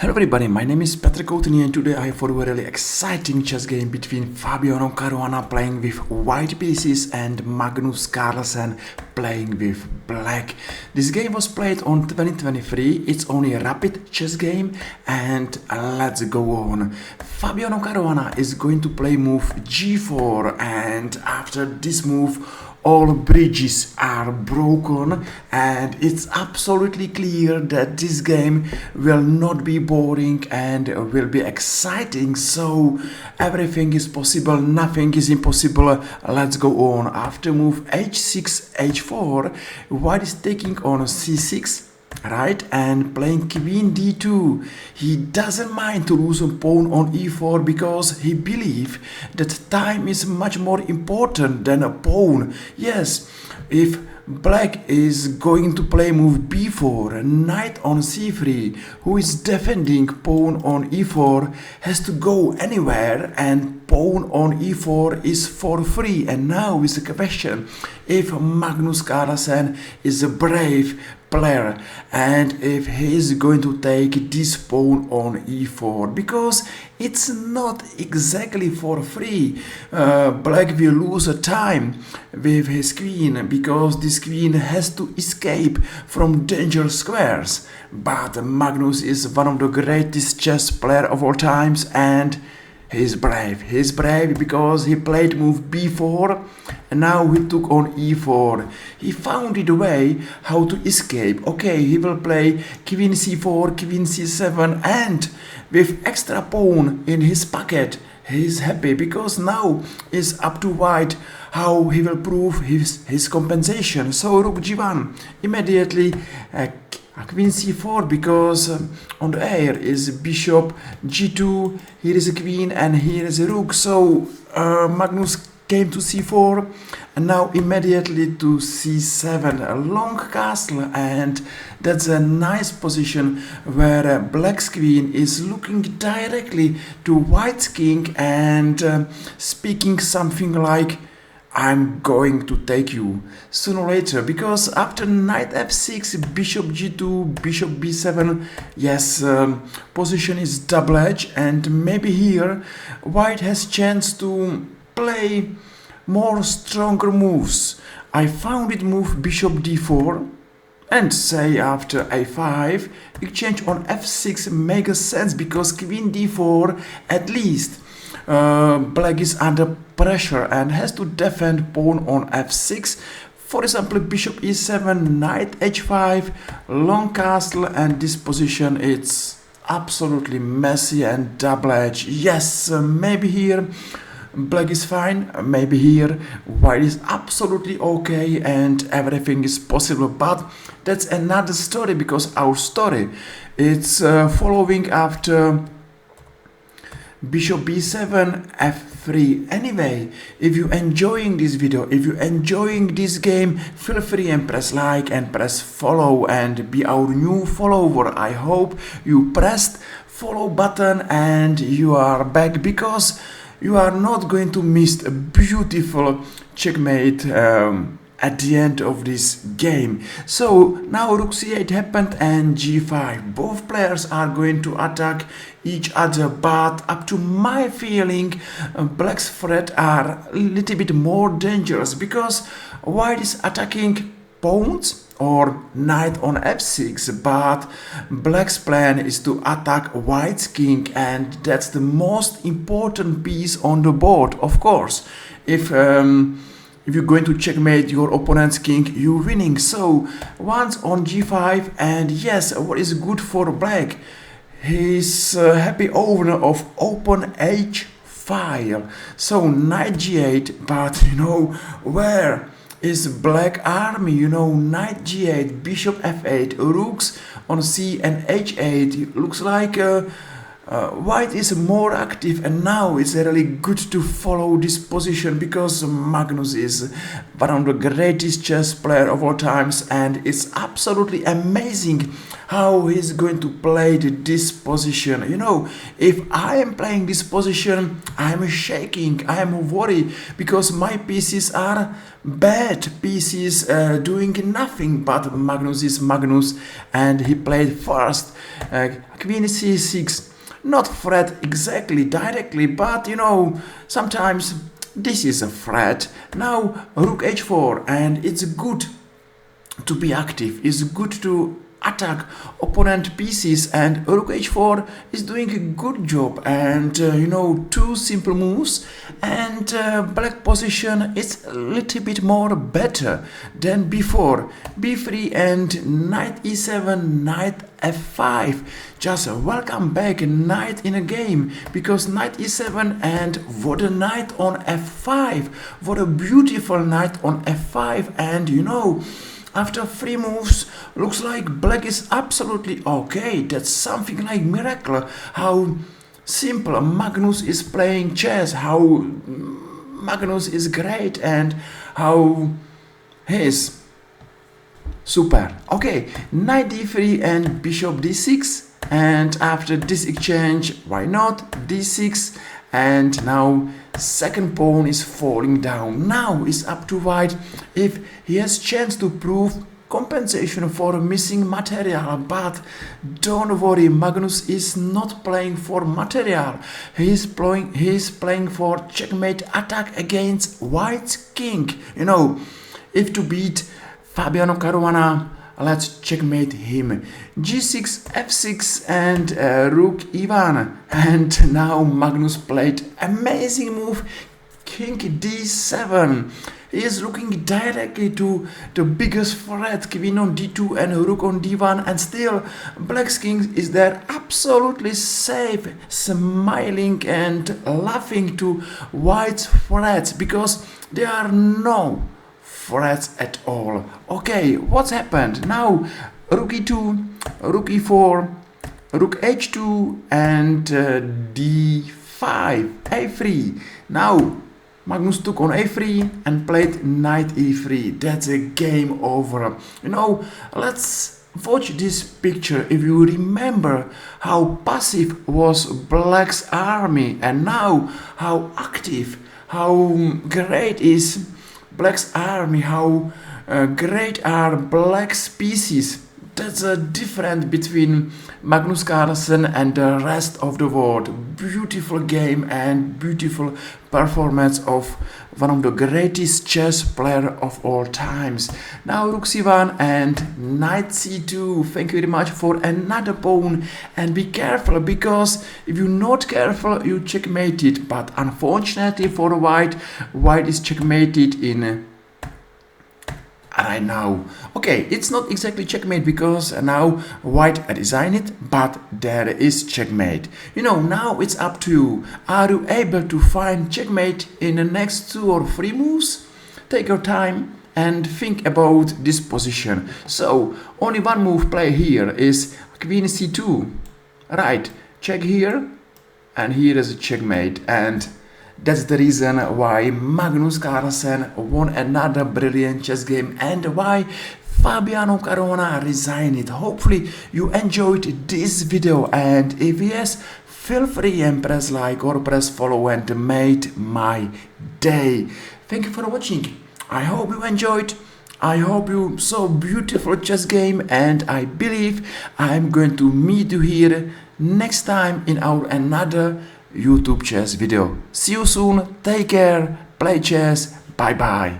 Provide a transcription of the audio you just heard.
Hello everybody, my name is Petr Koutný and today I have for you a really exciting chess game between Fabiano Caruana playing with white pieces and Magnus Carlsen playing with black. This game was played on 2023, it's only a rapid chess game and let's go on. Fabiano Caruana is going to play move g4 and after this move all bridges are broken and it's absolutely clear that this game will not be boring and will be exciting, so everything is possible, nothing is impossible. Let's go on. After move h6 h4, white is taking on c6, right, and playing queen d2. He doesn't mind to lose a pawn on e4 because he believes that time is much more important than a pawn. Yes, if black is going to play move b4, knight on c3, who is defending pawn on e4 has to go anywhere and pawn on e4 is for free. And now is the question if Magnus Carlsen is a brave player and if he is going to take this pawn on e4, because it's not exactly for free. Black will lose a time with his queen because this queen has to escape from danger squares, but Magnus is one of the greatest chess player of all times and he's brave. He's brave because he played move b4 and now he took on e4. He found it a way how to escape. Okay, he will play queen c4, queen c7, and with extra pawn in his pocket, he's happy because now it's up to white how he will prove his compensation. So rook g1, immediately queen c4 because on the air is bishop g2, here is a queen and here is a rook, so Magnus came to c4 and now immediately to c7, a long castle, and that's a nice position where black's queen is looking directly to white's king and speaking something like I'm going to take you sooner or later, because after knight f6, bishop g2, bishop b7, yes, position is double edge and maybe here white has chance to play more stronger moves. I found it move bishop d4 and say after a5 exchange on f6 makes sense because queen d4 at least black is under pressure and has to defend pawn on f6. For example, bishop e7, knight h5, long castle, and this position it's absolutely messy and double edge. Yes, maybe here black is fine, maybe here white is absolutely okay and everything is possible, but that's another story because our story it's following after bishop b7 f3. Anyway, if you enjoying this video, if you enjoying this game, feel free and press like and press follow and be our new follower. I hope you pressed follow button and you are back because you are not going to miss a beautiful checkmate at the end of this game. So now rook c8 happened and g5. Both players are going to attack each other, but up to my feeling black's threats are a little bit more dangerous because white is attacking pawns or knight on f6, but black's plan is to attack white's king and that's the most important piece on the board. Of course, if you're going to checkmate your opponent's king, you're winning. So once on g5, and yes, what is good for black? He's happy owner of open h file. So knight g8, but you know where is black army? You know, knight g8, bishop f8, rooks on c and h8. It looks like White is more active, and now it's really good to follow this position because Magnus is one of the greatest chess player of all times, and it's absolutely amazing how he's going to play this position. You know, if I am playing this position, I'm shaking, I'm worried because my pieces are bad pieces doing nothing, but Magnus is Magnus, and he played first Queen C6. Not threat exactly directly, but you know, sometimes this is a threat. Now Rook H4, and it's good to be active, it's good to attack opponent pieces, and Rook H4 is doing a good job, and you know, two simple moves, and black position is a little bit more better than before. B3 and knight E7, knight F5. Just welcome back knight in a game, because knight E7, and what a knight on F5, what a beautiful knight on F5, and you know, after 3 moves, looks like black is absolutely okay. That's something like miracle. How simple Magnus is playing chess, how Magnus is great, and how he is super. Okay, knight D3 and bishop D6, and after this exchange, why not D6, and now second pawn is falling down. Now it's up to white if he has chance to prove compensation for missing material, but don't worry, Magnus is not playing for material. He is playing for checkmate attack against white's king. You know, if to beat Fabiano Caruana, let's checkmate him. G6, F6, and Rook E1. And now Magnus played amazing move, King D7. He is looking directly to the biggest threat, Queen on D2 and Rook on D1, and still Black's king is there absolutely safe, smiling and laughing to White's threats, because there are no threats at all. Okay, what's happened? Now Rook E2, Rook E4, Rook H2, and D5, A3. Now Magnus took on A3 and played knight E3. That's a game over. You know, let's watch this picture. If you remember how passive was Black's army, and now how active, how great is Black's army, how great are Black's pieces. That's a difference between Magnus Carlsen and the rest of the world. Beautiful game and beautiful performance of one of the greatest chess player of all times. Now Rook C1 and Knight C2. Thank you very much for another pawn, and be careful, because if you're not careful you checkmate it, but unfortunately for White, White is checkmated in right now. Okay, it's not exactly checkmate because now White designed it, but there is checkmate. You know, now it's up to you. Are you able to find checkmate in the next 2 or 3 moves? Take your time and think about this position. So only one move play here is Queen C2. Right, check here, and here is a checkmate, and that's the reason why Magnus Carlsen won another brilliant chess game, and why Fabiano Caruana resigned. Hopefully you enjoyed this video, and if yes, feel free and press like or press follow, and made my day. Thank you for watching. I hope you enjoyed. I hope you saw beautiful chess game, and I believe I'm going to meet you here next time in our another YouTube chess video. See you soon, take care, play chess, bye bye.